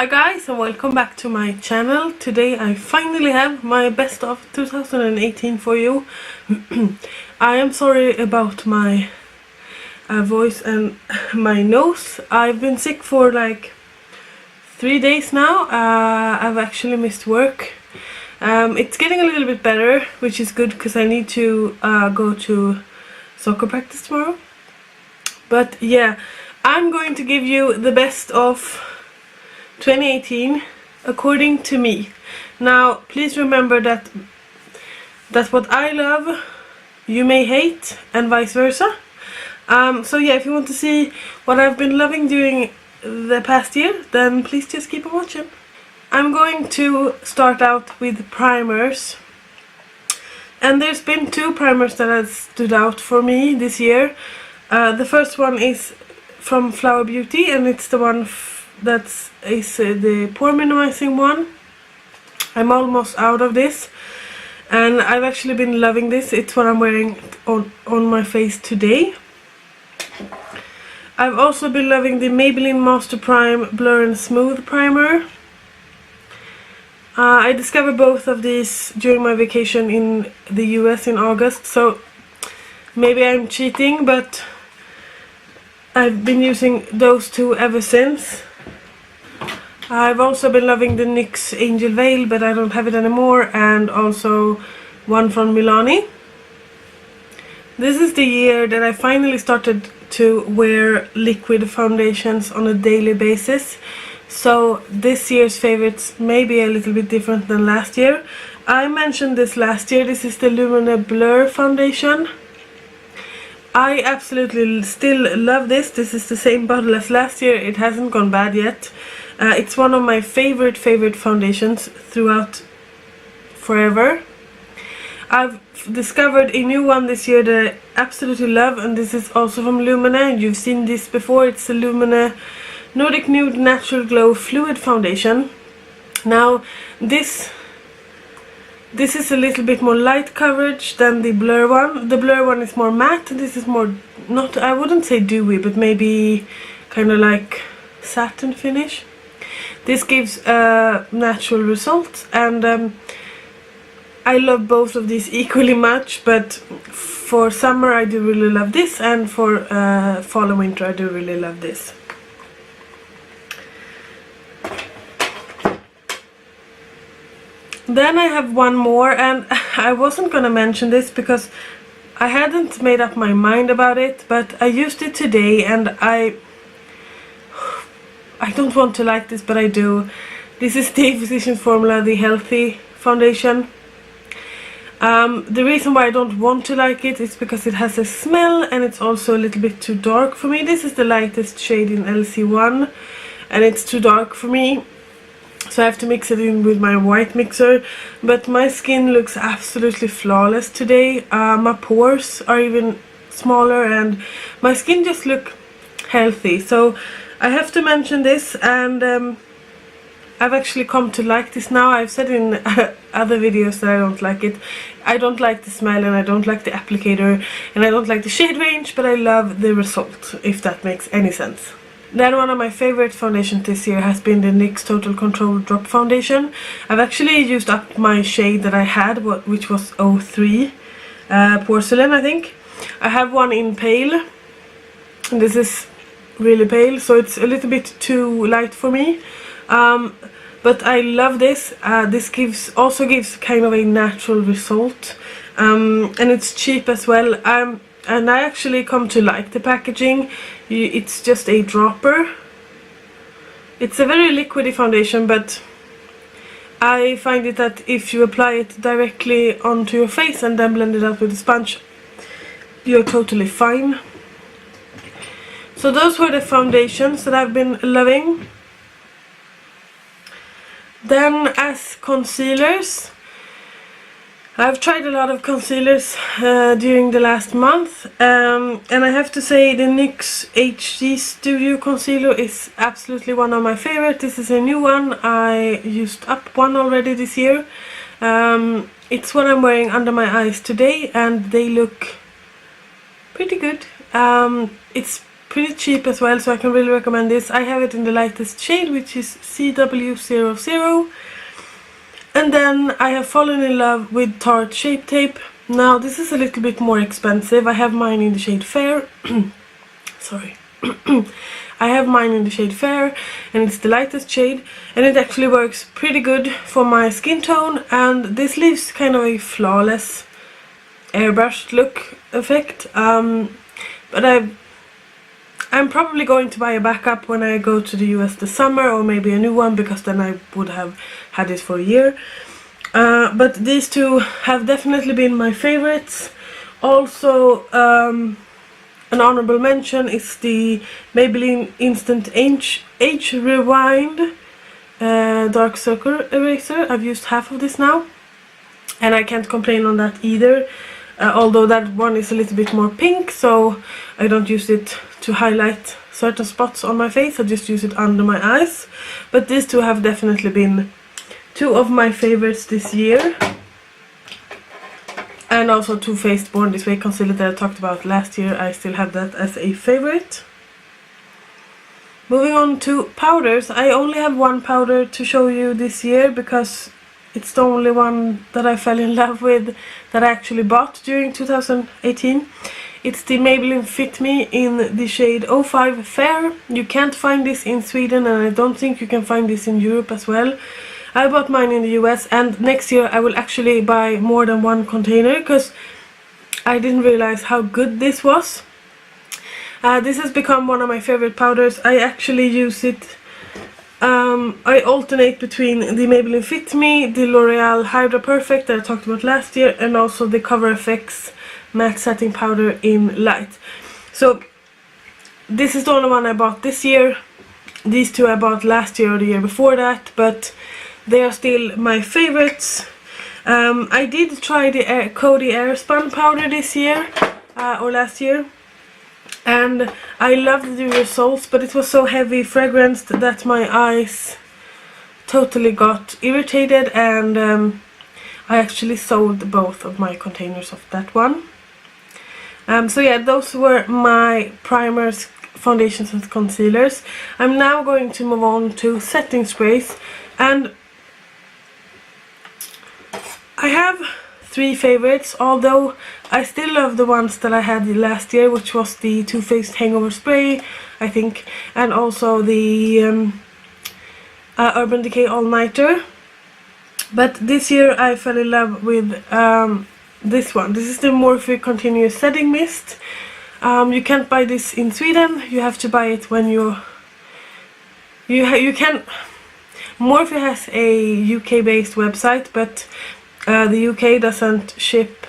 Hi guys, and welcome back to my channel. Today I finally have my best of 2018 for you. I am sorry about my voice and my nose. I've been sick for like 3 days now. I've actually missed work. It's getting a little bit better, which is good because I need to go to soccer practice tomorrow. But yeah, I'm going to give you the best of 2018 according to me. Now please remember that what I love you may hate, and vice versa. So yeah, if you want to see what I've been loving during the past year, then please just keep on watching. I'm going to start out with primers, and there's been two primers that have stood out for me this year. The first one is from Flower Beauty, and it's the one that is the pore minimizing one. I'm almost out of this, and I've actually been loving this. It's what I'm wearing on my face today. I've also been loving the Maybellinne Master Prime Blur and Smooth Primer. I discovered both of these during my vacation in the US in August, so maybe I'm cheating, but I've been using those two ever since. I've also been loving the Nyx Angel Veil, but I don't have it anymore, and also one from Milani. This is the year that I finally started to wear liquid foundations on a daily basis. So this year's favorites may be a little bit different than last year. I mentioned this last year. This is the Lumene Blur foundation. I absolutely still love this. This is the same bottle as last year. It hasn't gone bad yet. It's one of my favorite foundations throughout forever. I've discovered a new one this year that I absolutely love, and this is also from Lumene. You've seen this before. It's the Lumene Nordic Nude Natural Glow Fluid Foundation. Now this is a little bit more light coverage than the Blur one. The Blur one is more matte, and this is more, not, I wouldn't say dewy, but maybe kind of like satin finish. This gives a natural result, and I love both of these equally much, but for summer I do really love this, and for fall and winter I do really love this. Then I have one more, and I wasn't gonna mention this because I hadn't made up my mind about it, but I used it today, and I don't want to like this, but I do. This is the Physicians Formula, the Healthy Foundation. The reason why I don't want to like it is because it has a smell, and it's also a little bit too dark for me. This is the lightest shade in LC1, and it's too dark for me, so I have to mix it in with my white mixer. But my skin looks absolutely flawless today. My pores are even smaller, and my skin just looks healthy. So I have to mention this, and I've actually come to like this now. I've said in other videos that I don't like it. I don't like the smell, and I don't like the applicator, and I don't like the shade range, but I love the result, if that makes any sense. Then one of my favorite foundations this year has been the NYX Total Control Drop Foundation. I've actually used up my shade that I had, which was 03 Porcelain, I think. I have one in Pale, and this is really pale, so it's a little bit too light for me. But I love this. This also gives kind of a natural result, and it's cheap as well. And I actually come to like the packaging. It's just a dropper. It's a very liquidy foundation, but I find it that if you apply it directly onto your face and then blend it out with a sponge, you're totally fine. So those were the foundations that I've been loving. Then as concealers, I've tried a lot of concealers during the last month, and I have to say the NYX HD Studio Concealer is absolutely one of my favorites. This is a new one. I used up one already this year. It's what I'm wearing under my eyes today, and they look pretty good. It's pretty cheap as well, so I can really recommend this. I have it in the lightest shade, which is CW00. And then I have fallen in love with Tarte Shape Tape. Now this is a little bit more expensive. I have mine in the shade Fair. Sorry. I have mine in the shade Fair, and it's the lightest shade, and it actually works pretty good for my skin tone, and this leaves kind of a flawless airbrushed look effect. But I'm probably going to buy a backup when I go to the US this summer, or maybe a new one, because then I would have had this for a year. But these two have definitely been my favorites. Also, an honorable mention is the Maybelline Instant Age Rewind Dark Circle Eraser. I've used half of this now, and I can't complain on that either. Although that one is a little bit more pink, so I don't use it to highlight certain spots on my face. I just use it under my eyes. But these two have definitely been two of my favorites this year. And also Too Faced Born This Way concealer that I talked about last year. I still have that as a favorite. Moving on to powders. I only have one powder to show you this year, because it's the only one that I fell in love with that I actually bought during 2018. It's the Maybelline Fit Me in the shade 05 Fair. You can't find this in Sweden, and I don't think you can find this in Europe as well. I bought mine in the US, and next year I will actually buy more than one container, because I didn't realize how good this was. This has become one of my favorite powders. I actually use it. I alternate between the Maybelline Fit Me, the L'Oreal Hydra Perfect that I talked about last year, and also the Cover FX Matte Setting Powder in Light. So this is the only one I bought this year. These two I bought last year or the year before that, but they are still my favorites. I did try the Coty Airspun powder this year, or last year, and I loved the results, but it was so heavy fragranced that my eyes totally got irritated, and I actually sold both of my containers of that one. So yeah, those were my primers, foundations and concealers. I'm now going to move on to setting sprays, and I have three favorites, although I still love the ones that I had last year, which was the Too Faced Hangover Spray, I think, and also the Urban Decay All Nighter. But this year I fell in love with this one. This is the Morphe Continuous Setting Mist. You can't buy this in Sweden. You have to buy it when you can. Morphe has a UK based website, but the UK doesn't ship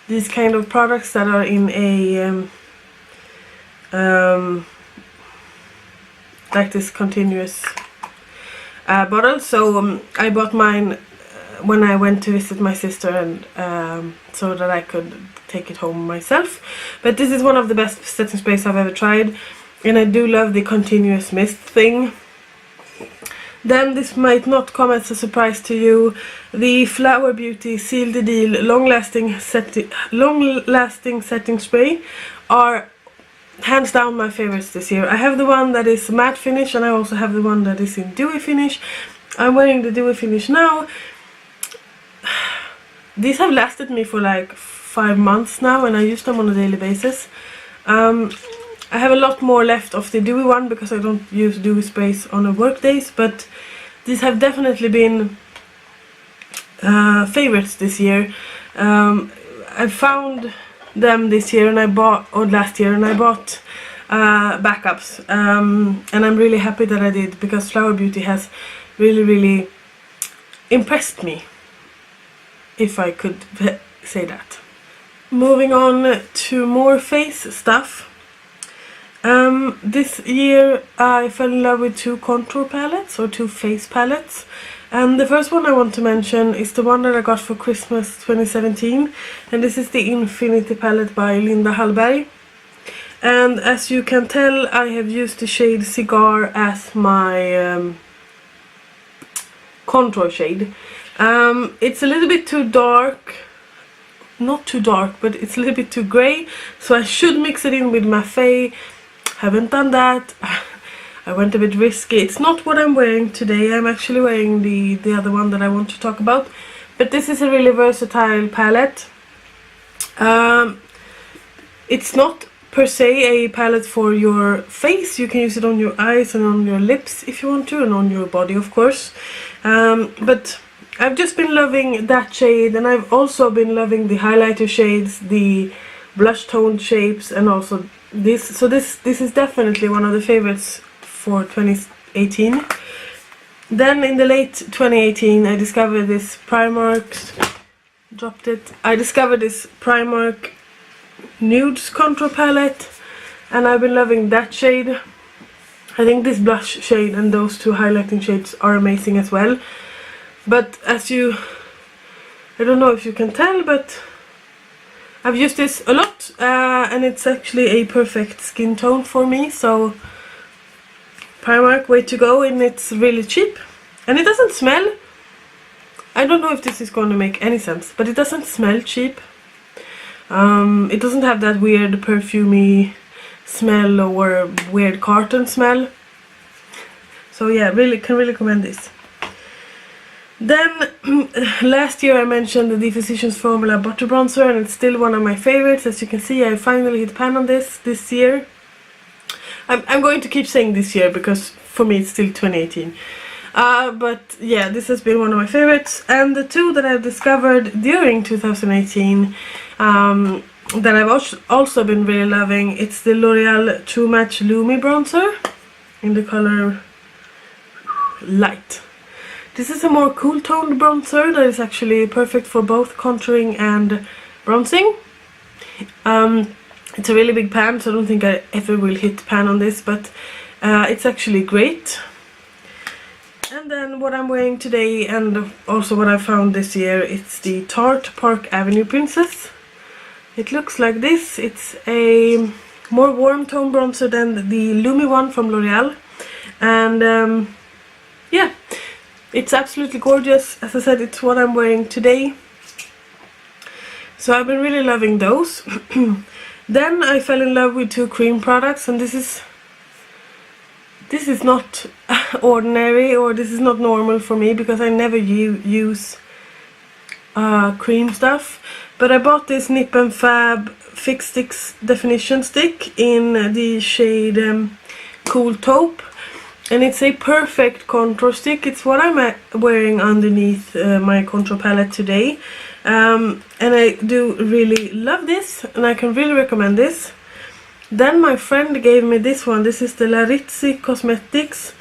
these kind of products that are in a like this continuous bottle. So I bought mine when I went to visit my sister, and so that I could take it home myself. But this is one of the best setting sprays I've ever tried, and I do love the continuous mist thing. Then this might not come as a surprise to you. The Flower Beauty Seal the Deal long-lasting setting spray are hands down my favorites this year. I have the one that is matte finish, and I also have the one that is in dewy finish. I'm wearing the dewy finish now. These have lasted me for like 5 months now, and I use them on a daily basis. I have a lot more left of the dewy one because I don't use dewy sprays on a work days, but these have definitely been favorites this year. I found them this year, and I bought, or last year, and I bought backups, and I'm really happy that I did, because Flower Beauty has really impressed me, if I could say that. Moving on to more face stuff. This year I fell in love with two contour palettes, or two face palettes, and the first one I want to mention is the one that I got for Christmas 2017, and this is the Infinity palette by Linda Hallberg. And as you can tell, I have used the shade Cigar as my contour shade. It's a little bit too dark not too dark, but it's a little bit too grey, so I should mix it in with Morphe. Haven't done that. I went a bit risky. It's not what I'm wearing today. I'm actually wearing the other one that I want to talk about. But this is a really versatile palette. It's not per se a palette for your face. You can use it on your eyes and on your lips if you want to, and on your body of course. But I've just been loving that shade, and I've also been loving the highlighter shades, the blush toned shapes, and also this. So this is definitely one of the favorites for 2018. Then in the late 2018 I discovered this I discovered this Primark Nudes contour palette, and I've been loving that shade. I think this blush shade and those two highlighting shades are amazing as well. But I don't know if you can tell, but I've used this a lot, and it's actually a perfect skin tone for me. So Primark, way to go, and it's really cheap. And it doesn't smell. I don't know if this is going to make any sense, but it doesn't smell cheap. It doesn't have that weird perfumey smell or weird carton smell. So yeah, can really recommend this. Then last year I mentioned the Physicians Formula Butter Bronzer, and it's still one of my favorites. As you can see, I finally hit pan on this year. I'm going to keep saying this year because for me it's still 2018. But yeah, this has been one of my favorites. And the two that I've discovered during 2018 that I've also been really loving, it's the L'Oreal True Match Lumi Bronzer in the color Light. This is a more cool toned bronzer that is actually perfect for both contouring and bronzing. It's a really big pan, so I don't think I ever will hit pan on this, but it's actually great. And then what I'm wearing today, and also what I found this year, it's the Tarte Park Avenue Princess. It looks like this. It's a more warm tone bronzer than the Lumi one from L'Oreal. And yeah, it's absolutely gorgeous. As I said, it's what I'm wearing today. So I've been really loving those. Then I fell in love with two cream products, and this is not ordinary, or this is not normal for me because I never use cream stuff. But I bought this Nip and Fab Fix Sticks Definition Stick in the shade Cool Taupe, and it's a perfect contour stick. It's what I'm wearing underneath my contour palette today. And I do really love this, and I can really recommend this. Then my friend gave me this one. This is the Larizzi Cosmetics.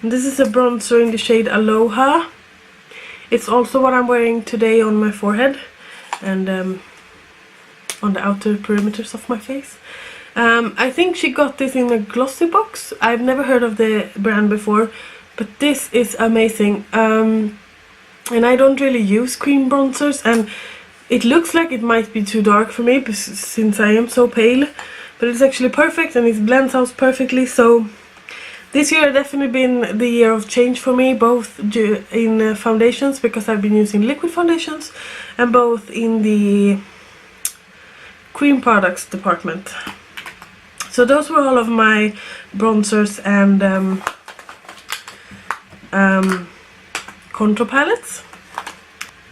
And this is a bronzer in the shade Aloha. It's also what I'm wearing today on my forehead and on the outer perimeters of my face. I think she got this in a glossy box. I've never heard of the brand before, but this is amazing. And I don't really use cream bronzers, and it looks like it might be too dark for me since I am so pale. But it's actually perfect, and it blends out perfectly. So this year has definitely been the year of change for me, both in foundations, because I've been using liquid foundations, and both in the cream products department. So those were all of my bronzers and contour palettes.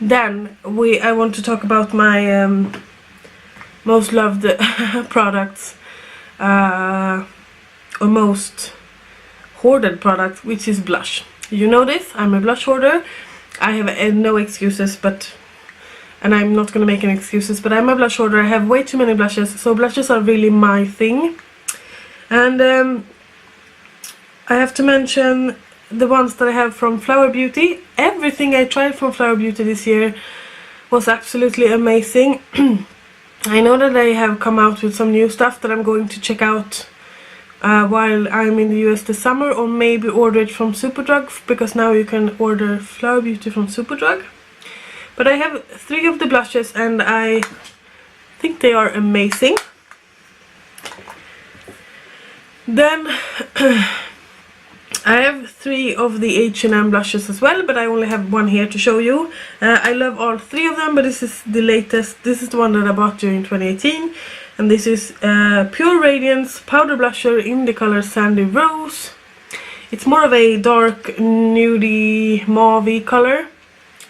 Then I want to talk about my most loved products, or most hoarded product, which is blush. You know this, I'm a blush hoarder. I have no excuses, and I'm not gonna make any excuses, but I'm a blush hoarder. I have way too many blushes, so blushes are really my thing. And I have to mention the ones that I have from Flower Beauty. Everything I tried from Flower Beauty this year was absolutely amazing. I know that they have come out with some new stuff that I'm going to check out while I'm in the US this summer, or maybe order it from Superdrug, because now you can order Flower Beauty from Superdrug. But I have 3 of the blushes, and I think they are amazing. Then I have 3 of the H&M blushes as well, but I only have one here to show you. I love all 3 of them, but this is the latest. This is the one that I bought during 2018. And this is Pure Radiance Powder Blusher in the color Sandy Rose. It's more of a dark, nudie, mauve color.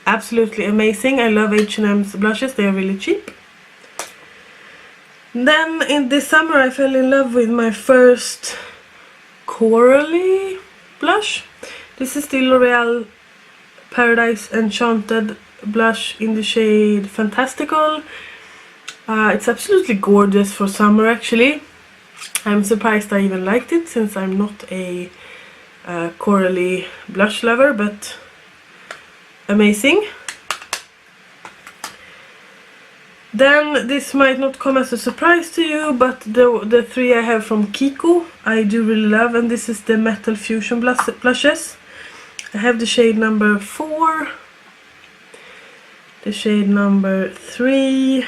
Absolutely amazing. I love H&M's blushes. They are really cheap. Then in this summer I fell in love with my first corally blush. This is the L'Oreal Paradise Enchanted blush in the shade Fantastical. It's absolutely gorgeous for summer actually. I'm surprised I even liked it since I'm not a corally blush lover, but amazing. Then this might not come as a surprise to you, but the 3 I have from Kiko I do really love, and this is the Metal Fusion blushes. I have the shade number 4, the shade number 3,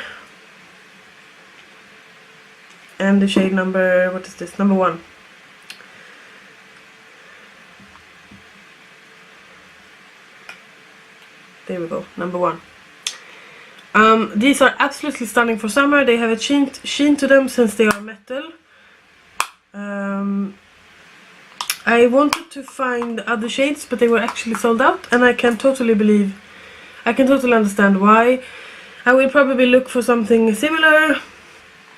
and the shade number, what is this, number 1. There we go, number 1. These are absolutely stunning for summer. They have a sheen to them since they are metal. I wanted to find other shades, but they were actually sold out, and I can totally understand why. I will probably look for something similar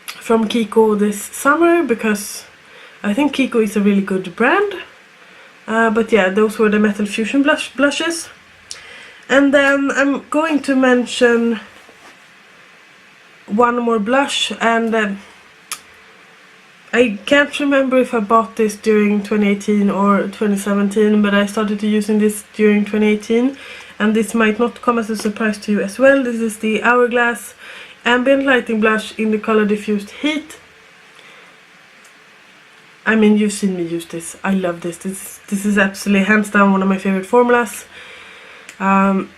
from Kiko this summer, because I think Kiko is a really good brand. But yeah, those were the Metal Fusion blushes. And then I'm going to mention one more blush, and I can't remember if I bought this during 2018 or 2017, but I started using this during 2018, and this might not come as a surprise to you as well. This is the Hourglass Ambient Lighting Blush in the color Diffused Heat. I mean, you've seen me use this. I love this. This is absolutely hands down one of my favorite formulas to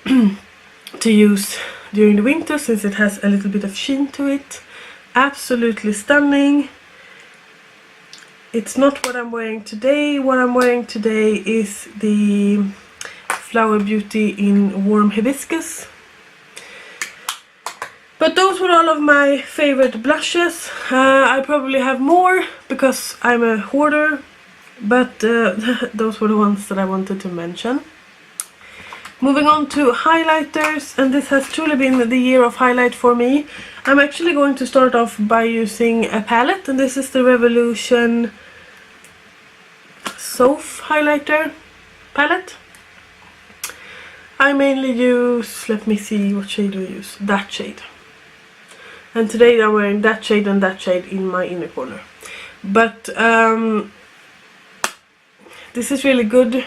use during the winter, since it has a little bit of sheen to it. Absolutely stunning. It's not what I'm wearing today. What I'm wearing today is the Flower Beauty in Warm Hibiscus. But those were all of my favorite blushes. I probably have more because I'm a hoarder, but those were the ones that I wanted to mention. Moving on to highlighters, and this has truly been the year of highlight for me. I'm actually going to start off by using a palette, and this is the Revolution Soft Highlighter palette. I mainly use, let me see, what shade do I use? That shade. And today I'm wearing that shade and that shade in my inner corner. But this is really good.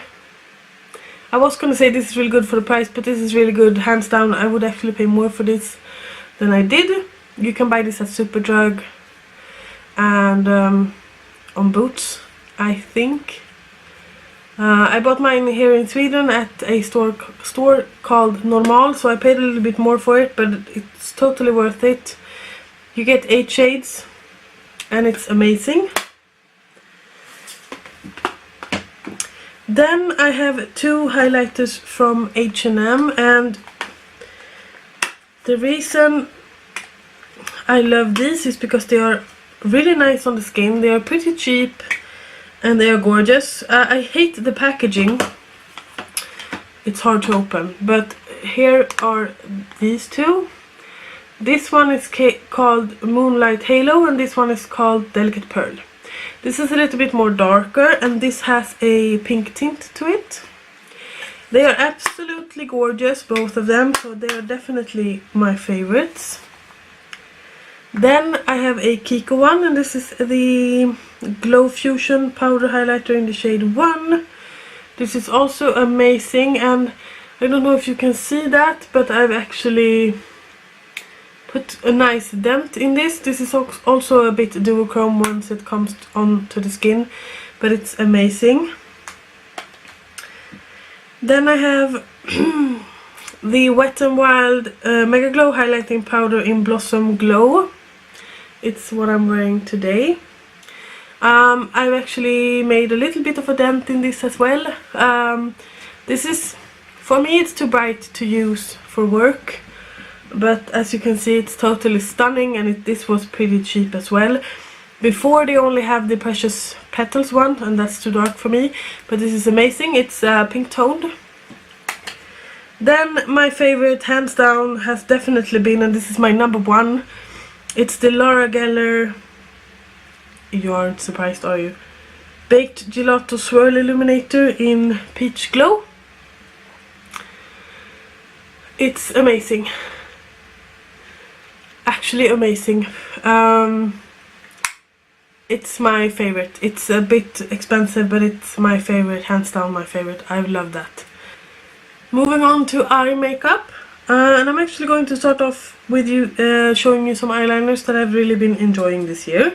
I was gonna say this is really good for the price, but this is really good, hands down. I would actually pay more for this than I did. You can buy this at Superdrug and on Boots, I think. I bought mine here in Sweden at a store called Normal, so I paid a little bit more for it, but it's totally worth it. You get 8 shades and it's amazing. Then I have 2 highlighters from H&M, and the reason I love these is because they are really nice on the skin. They are pretty cheap and they are gorgeous. I hate the packaging. It's hard to open, but here are these 2. This one is called Moonlight Halo, and this one is called Delicate Pearl. This is a little bit more darker, and this has a pink tint to it. They are absolutely gorgeous, both of them, so they are definitely my favorites. Then I have a Kiko one, and this is the Glow Fusion Powder Highlighter in the shade 1. This is also amazing, and I don't know if you can see that, but I've actually put a nice dent in this. This is also a bit duochrome once it comes onto the skin, but it's amazing. Then I have the Wet n Wild Mega Glow Highlighting Powder in Blossom Glow. It's what I'm wearing today. I've actually made a little bit of a dent in this as well. This is, for me it's too bright to use for work, but as you can see it's totally stunning, and this was pretty cheap as well. Before they only have the Precious Petals one, and that's too dark for me, but this is amazing. It's pink toned. Then my favorite, hands down, has definitely been, and this is my number one, it's the Laura Geller, you aren't surprised are you, Baked Gelato Swirl Illuminator in Peach Glow. It's amazing, actually amazing. It's my favorite. It's a bit expensive, but it's my favorite, hands down my favorite. I love that. Moving on to eye makeup, and I'm actually going to start off with showing you some eyeliners that I've really been enjoying this year.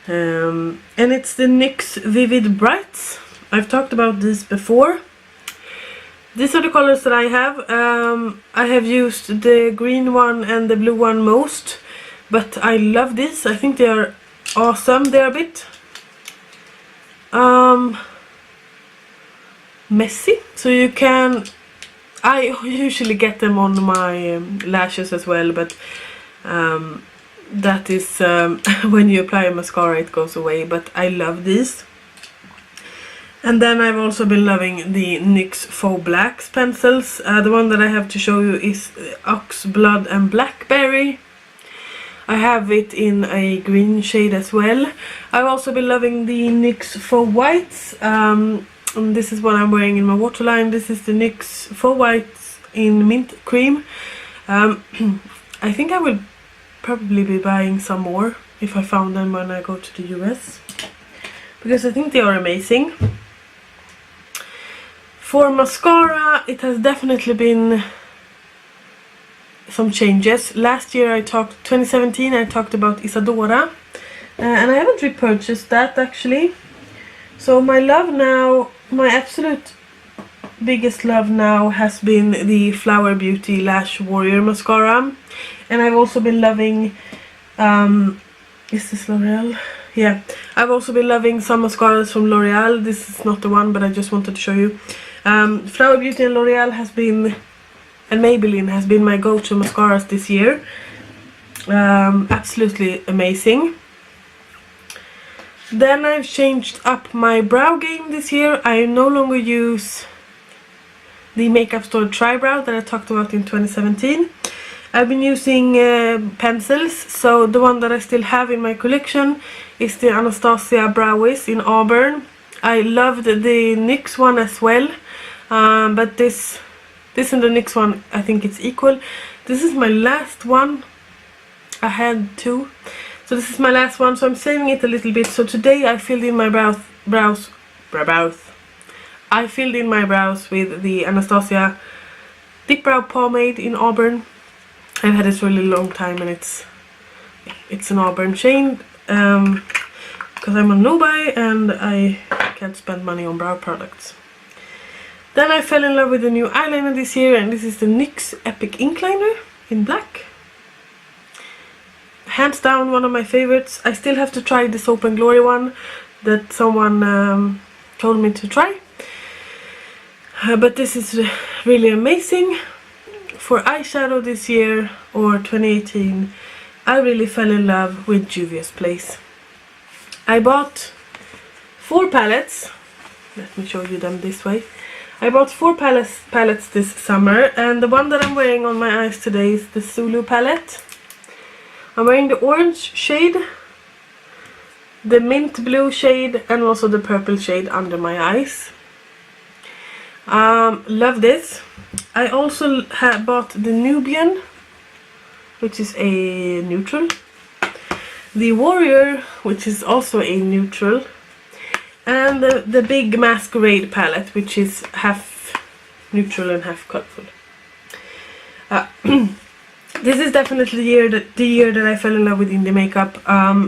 And it's the NYX Vivid Brights. I've talked about these before. These are the colors that I have. I have used the green one and the blue one most, but I love these. I think they are awesome. They're a bit messy, so you can, I usually get them on my lashes as well, but that is when you apply a mascara it goes away, but I love these. And then I've also been loving the NYX Faux Blacks pencils. The one that I have to show you is Ox Blood and Blackberry. I have it in a green shade as well. I've also been loving the NYX Faux Whites. And this is what I'm wearing in my waterline. This is the NYX Faux Whites in Mint Cream. I think I will probably be buying some more if I found them when I go to the US, because I think they are amazing. For mascara, it has definitely been some changes. Last year 2017, I talked about Isadora, and I haven't repurchased that actually. So my love now, my absolute biggest love now has been the Flower Beauty Lash Warrior mascara. And I've also been loving, is this L'Oreal? Yeah, I've also been loving some mascaras from L'Oreal. This is not the one, but I just wanted to show you. Flower Beauty and L'Oreal has been, and Maybellinne has been my go-to mascaras this year. Absolutely amazing. Then I've changed up my brow game this year. I no longer use the Makeup Store Tri-Brow that I talked about in 2017. I've been using pencils, so the one that I still have in my collection is the Anastasia Brow Wiz in Auburn. I loved the NYX one as well, but this and the NYX one, I think it's equal. This is my last one. I had two, so this is my last one, so I'm saving it a little bit. So today I filled in my brows. I filled in my brows with the Anastasia Deep Brow Pomade in Auburn. I've had it for a really long time, and it's an Auburn shade, because I'm a nobody and I can't spend money on brow products. Then I fell in love with a new eyeliner this year, and this is the NYX Epic Ink Liner in black. Hands down one of my favorites. I still have to try the Soap and Glory one that someone told me to try. But this is really amazing. For eyeshadow this year, or 2018, I really fell in love with Juvia's Place. I bought 4 palettes. Let me show you them this way. I bought 4 palettes this summer, and the one that I'm wearing on my eyes today is the Zulu palette. I'm wearing the orange shade, the mint blue shade, and also the purple shade under my eyes. Love this. I also bought the Nubian, which is a neutral, the Warrior, which is also a neutral, and the big Masquerade palette, which is half neutral and half colorful. This is definitely the year that I fell in love with indie makeup,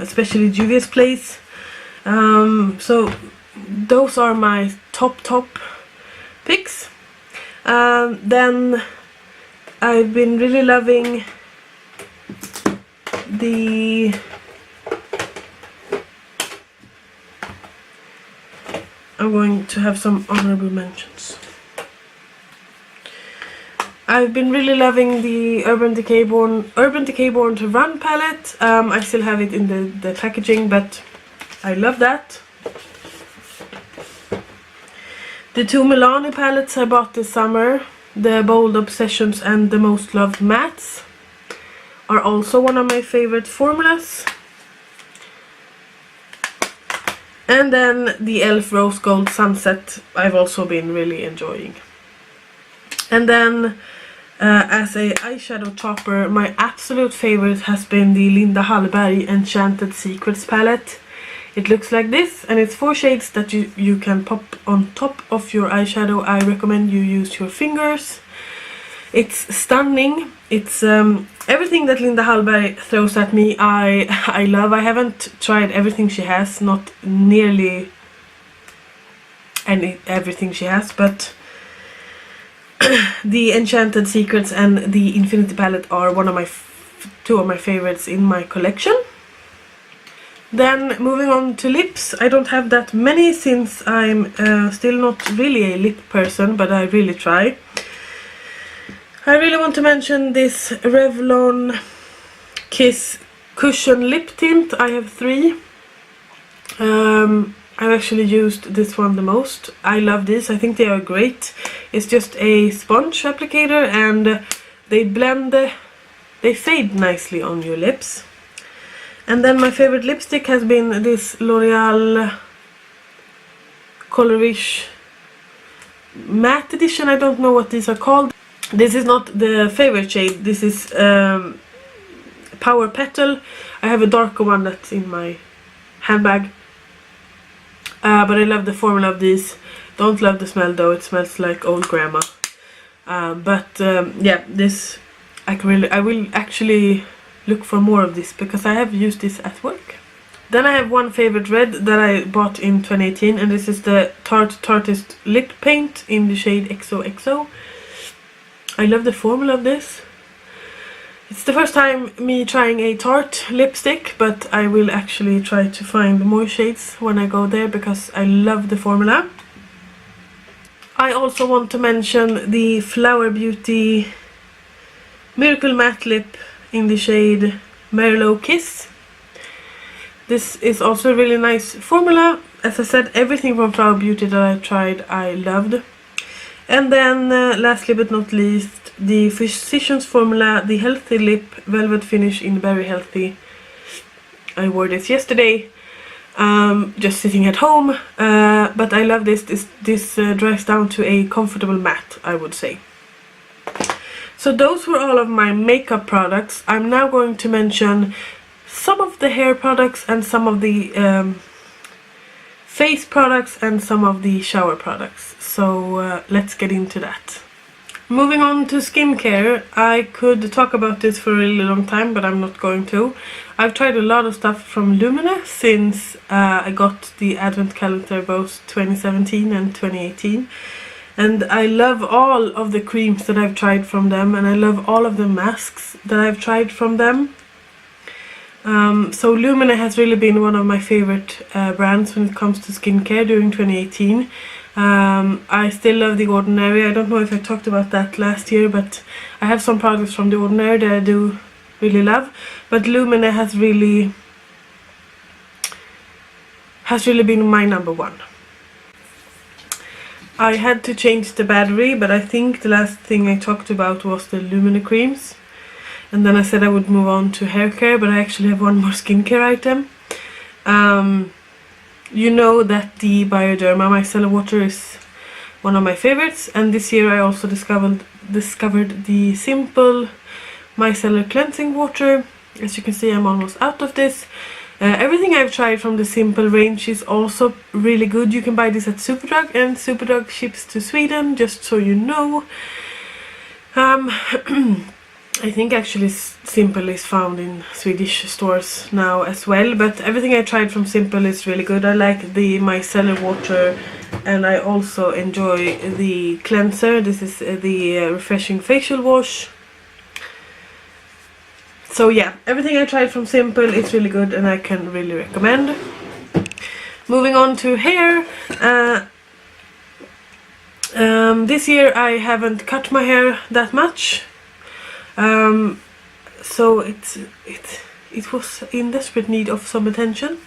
especially Juvia's Place. So those are my top picks. Then I've been really loving I'm going to have some honorable mentions. I've been really loving the Urban Decay Born to Run palette. I still have it in the packaging, but I love that. The two Milani palettes I bought this summer, the Bold Obsessions and the Most Loved Mattes, are also one of my favorite formulas. And then the e.l.f. Rose Gold Sunset I've also been really enjoying. And then as a eyeshadow topper, my absolute favorite has been the Linda Hallberg Enchanted Secrets palette. It looks like this, and it's 4 shades that you can pop on top of your eyeshadow. I recommend you use your fingers. It's stunning. It's everything that Linda Hallberg throws at me, I love. I haven't tried everything she has, not nearly everything she has, but the Enchanted Secrets and the Infinity palette are two of my favorites in my collection. Then moving on to lips, I don't have that many since I'm still not really a lip person, but I really try. I really want to mention this Revlon Kiss Cushion Lip Tint. I have 3. I've actually used this one the most. I love this. I think they are great. It's just a sponge applicator and they fade nicely on your lips. And then my favorite lipstick has been this L'Oreal Colorish Matte Edition. I don't know what these are called. This is not the favorite shade. This is Power Petal. I have a darker one that's in my handbag. But I love the formula of these. Don't love the smell though, it smells like old grandma. Yeah, this I will actually look for more of this because I have used this at work. Then I have one favorite red that I bought in 2018, and this is the Tarteist Lip Paint in the shade XOXO. I love the formula of this. It's the first time me trying a Tarte lipstick, but I will actually try to find more shades when I go there because I love the formula. I also want to mention the Flower Beauty Miracle Matte Lip in the shade Merlot Kiss. This is also a really nice formula. As I said, everything from Flower Beauty that I tried I loved. And then lastly but not least, the Physicians formula, the Healthy Lip Velvet Finish in Very Healthy. I wore this yesterday, just sitting at home, but I love this. This dries down to a comfortable matte, I would say. So those were all of my makeup products. I'm now going to mention some of the hair products and some of the face products and some of the shower products. So let's get into that. Moving on to skincare, I could talk about this for a really long time, but I'm not going to. I've tried a lot of stuff from Lumene since I got the advent calendar both 2017 and 2018. And I love all of the creams that I've tried from them, and I love all of the masks that I've tried from them. So Lumene has really been one of my favorite brands when it comes to skincare during 2018. I still love The Ordinary. I don't know if I talked about that last year, but I have some products from The Ordinary that I do really love. But Lumene has really been my number one. I had to change the battery, but I think the last thing I talked about was the Lumene creams. And then I said I would move on to hair care, but I actually have one more skincare item. You know that the Bioderma micellar water is one of my favorites, and this year I also discovered the Simple micellar cleansing water. As you can see, I'm almost out of this. Everything I've tried from the Simple range is also really good. You can buy this at Superdrug, and Superdrug ships to Sweden, just so you know. I think actually Simple is found in Swedish stores now as well, but everything I tried from Simple is really good. I like the micellar water, and I also enjoy the cleanser. This is the refreshing facial wash. So yeah, everything I tried from Simple is really good and I can really recommend. Moving on to hair. This year I haven't cut my hair that much, so it was in desperate need of some attention.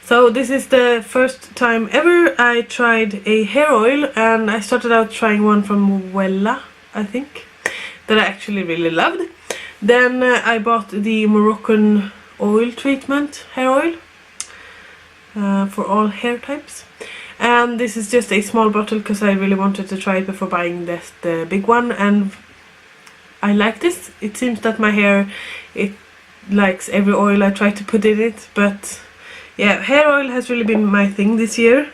So this is the first time ever I tried a hair oil, and I started out trying one from Wella, I think, that I actually really loved. Then I bought the Moroccan oil treatment hair oil for all hair types. And this is just a small bottle because I really wanted to try it before buying the big one, and I like this. It seems that my hair, it likes every oil I try to put in it, but yeah, hair oil has really been my thing this year.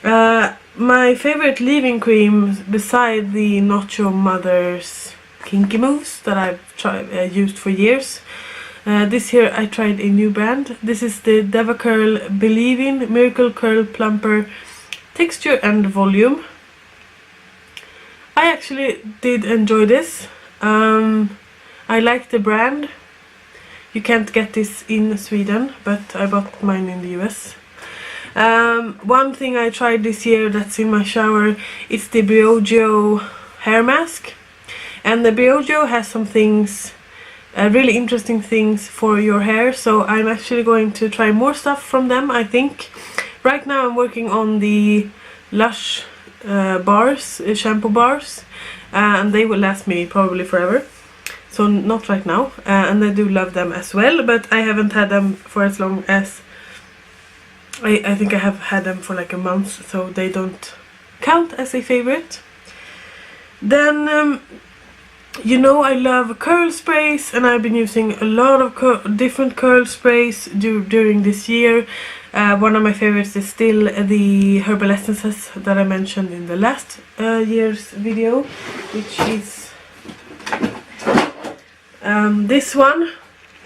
My favorite leave-in cream beside the Nacho Mother's Kinky Moves that I've used for years. This year I tried a new brand. This is the DevaCurl Believe-In Miracle Curl Plumper Texture and Volume. I actually did enjoy this. I like the brand. You can't get this in Sweden, but I bought mine in the US. One thing I tried this year that's in my shower is the Briogeo hair mask. And the Briogeo has some things, really interesting things for your hair, so I'm actually going to try more stuff from them, I think. Right now I'm working on the Lush bars, shampoo bars, and they will last me probably forever. So not right now, and I do love them as well, but I haven't had them for as long as... I think I have had them for like a month, so they don't count as a favorite. Then, you know, I love curl sprays, and I've been using a lot of different curl sprays during this year. One of my favorites is still the Herbal Essences that I mentioned in the last year's video, which is this one.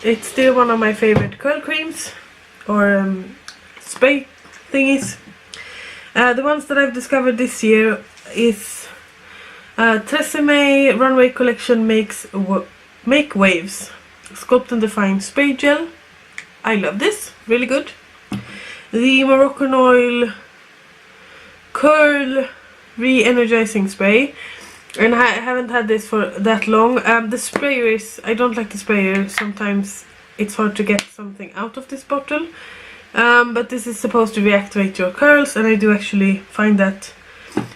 It's still one of my favorite curl creams, or spray thingies. The ones that I've discovered this year is Tresemme Runway Collection Make Waves Sculpt and Define Spray Gel. I love this, really good. The Moroccan Oil Curl Re-Energizing Spray, and I haven't had this for that long. The sprayer is... I don't like the sprayer. Sometimes it's hard to get something out of this bottle. But this is supposed to reactivate your curls, and I do actually find that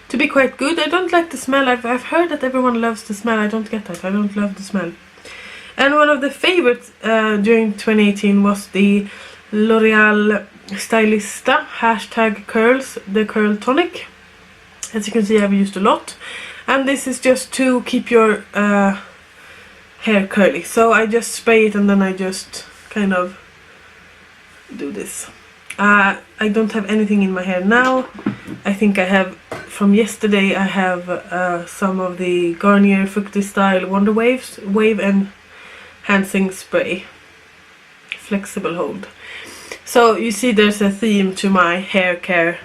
to be quite good. I don't like the smell. I've heard that everyone loves the smell. I don't get that. I don't love the smell. And one of the favorites during 2018 was the L'Oreal Stylista #curls, the Curl Tonic. As you can see, I've used a lot. And this is just to keep your hair curly. So I just spray it, and then I just kind of do this. I don't have anything in my hair now. I think I have, from yesterday, I have some of the Garnier Fukty Style Wonder Wave Enhancing Spray. Flexible hold. So you see there's a theme to my hair care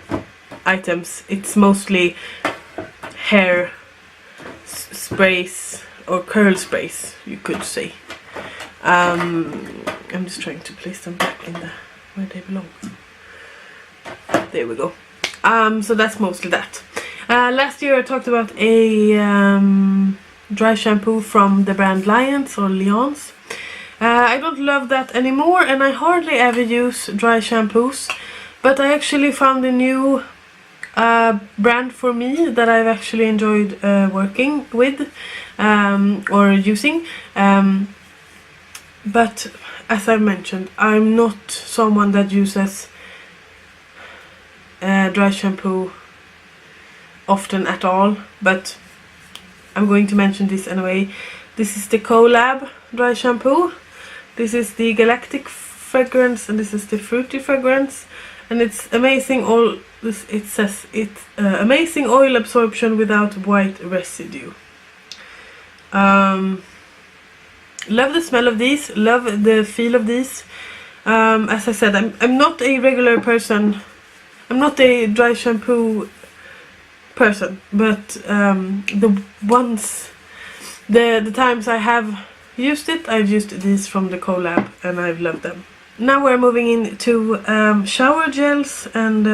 items. It's mostly hair sprays, or curl sprays, you could say. I'm just trying to place them back in where they belong. There we go. So that's mostly that. Last year I talked about a dry shampoo from the brand Lions or Lions. I don't love that anymore, and I hardly ever use dry shampoos, but I actually found a new brand for me that I've actually enjoyed working with or using. But as I mentioned, I'm not someone that uses dry shampoo often at all, but I'm going to mention this anyway. This is the Collab dry shampoo. This is the Galactic fragrance, and this is the Fruity fragrance, and it's amazing. It says it's amazing oil absorption without white residue. Love the smell of these, love the feel of these. As I said, I'm not a regular person. I'm not a dry shampoo person, but the times I have used it, I've used these from the Collab, and I've loved them. now we're moving into shower gels and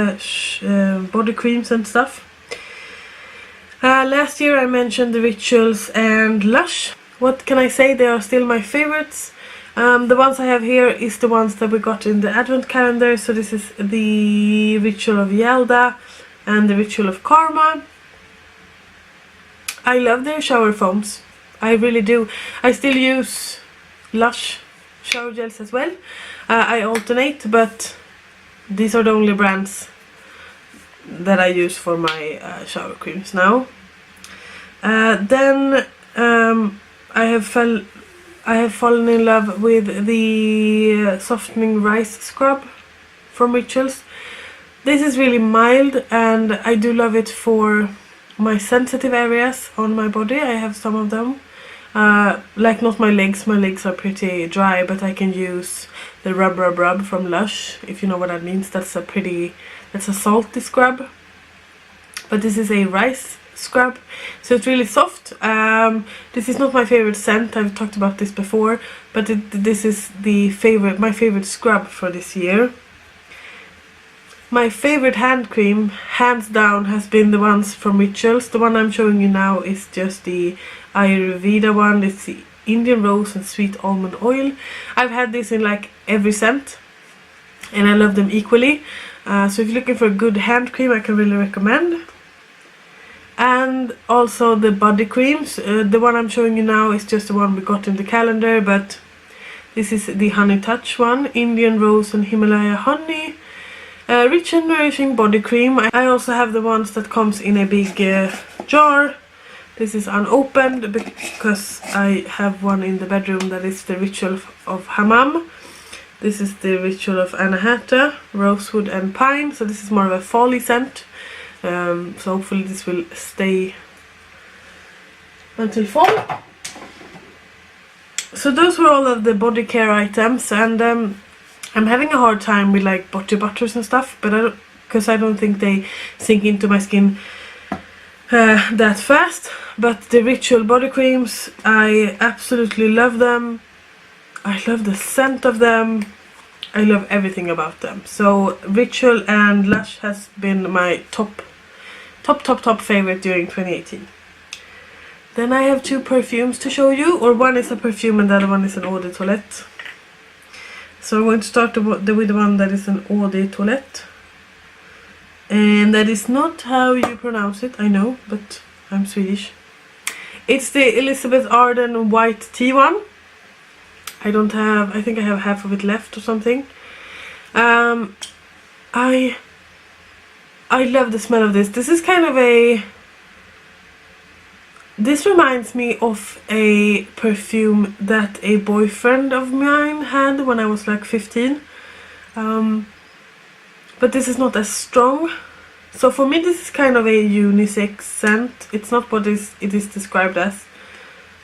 body creams and stuff. Last year I mentioned the Rituals and Lush. What can I say, they are still my favorites. The ones I have here is the ones that we got in the advent calendar. So this is the Ritual of Yalda and the Ritual of Karma. I love their shower foams, I really do. I still use Lush shower gels as well. I alternate, but these are the only brands that I use for my shower creams now. Then I have fallen in love with the softening rice scrub from Rituals. This is really mild and I do love it for my sensitive areas on my body. I have some of them. Like not my legs are pretty dry, but I can use the rub from Lush, if you know what that means. That's a salty scrub, but this is a rice scrub, so it's really soft. This is not my favorite scent, I've talked about this before, but this is my favorite scrub for this year. My favorite hand cream, hands down, has been the ones from Rituals. The one I'm showing you now is just the Ayurveda one. It's the Indian Rose and Sweet Almond Oil. I've had this in like every scent and I love them equally. So if you're looking for a good hand cream, I can really recommend. And also the body creams. The one I'm showing you now is just the one we got in the calendar, but this is the Honey Touch one, Indian Rose and Himalaya Honey. Rich and nourishing body cream. I also have the ones that comes in a big jar. This is unopened because I have one in the bedroom that is the Ritual of Hammam. This is the Ritual of Anahata, Rosewood and Pine. So this is more of a fall scent. So hopefully this will stay until fall. So those were all of the body care items, and I'm having a hard time with like body butters and stuff, but because I don't think they sink into my skin that fast. But the Ritual body creams, I absolutely love them. I love the scent of them. I love everything about them. So Ritual and Lush has been my top favorite during 2018. Then I have two perfumes to show you, or one is a perfume and the other one is an eau de toilette. So I'm going to start with the one that is an eau de toilette. And that is not how you pronounce it, I know, but I'm Swedish. It's the Elizabeth Arden white tea one. I think I have half of it left or something. I love the smell of this. This is kind of this reminds me of a perfume that a boyfriend of mine had when I was like 15. But this is not as strong. So for me this is kind of a unisex scent. It's not what it is described as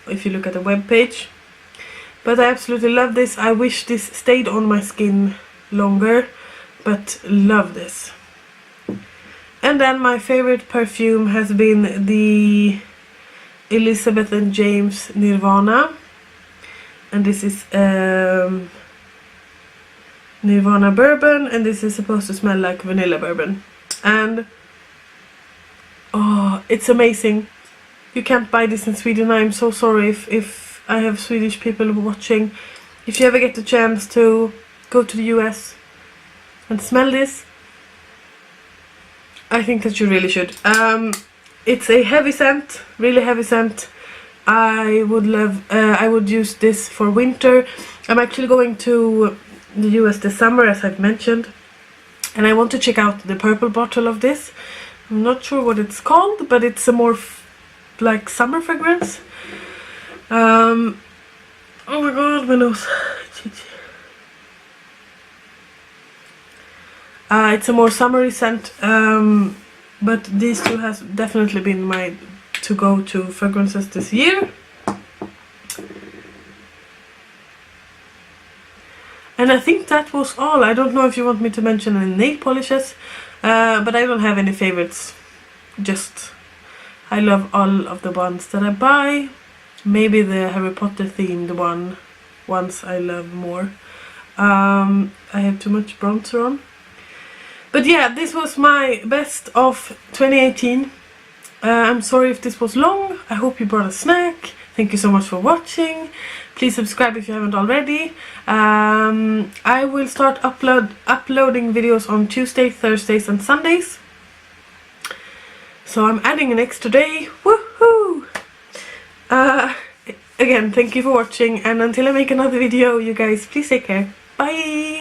if you look at the web page. But I absolutely love this. I wish this stayed on my skin longer, but love this. And then my favorite perfume has been the Elizabeth and James Nirvana, and this is Nirvana bourbon, and this is supposed to smell like vanilla bourbon, and oh, it's amazing. You can't buy this in Sweden. I'm so sorry if I have Swedish people watching. If you ever get the chance to go to the US and smell this, I think that you really should. It's a heavy scent, really heavy scent. I would use this for winter. I'm actually going to the US this summer, as I've mentioned, and I want to check out the purple bottle of this. I'm not sure what it's called, but it's a more like summer fragrance. Oh my god, my nose. It's a more summery scent, but these two has definitely been my to-go-to fragrances this year. And I think that was all. I don't know if you want me to mention any nail polishes, but I don't have any favorites. Just, I love all of the ones that I buy. Maybe the Harry Potter themed ones I love more. I have too much bronzer on. But yeah, this was my best of 2018. I'm sorry if this was long. I hope you brought a snack. Thank you so much for watching. Please subscribe if you haven't already. I will start uploading videos on Tuesday, Thursdays and Sundays. So I'm adding an extra day. Woohoo! Again, thank you for watching, and until I make another video, you guys, please take care. Bye!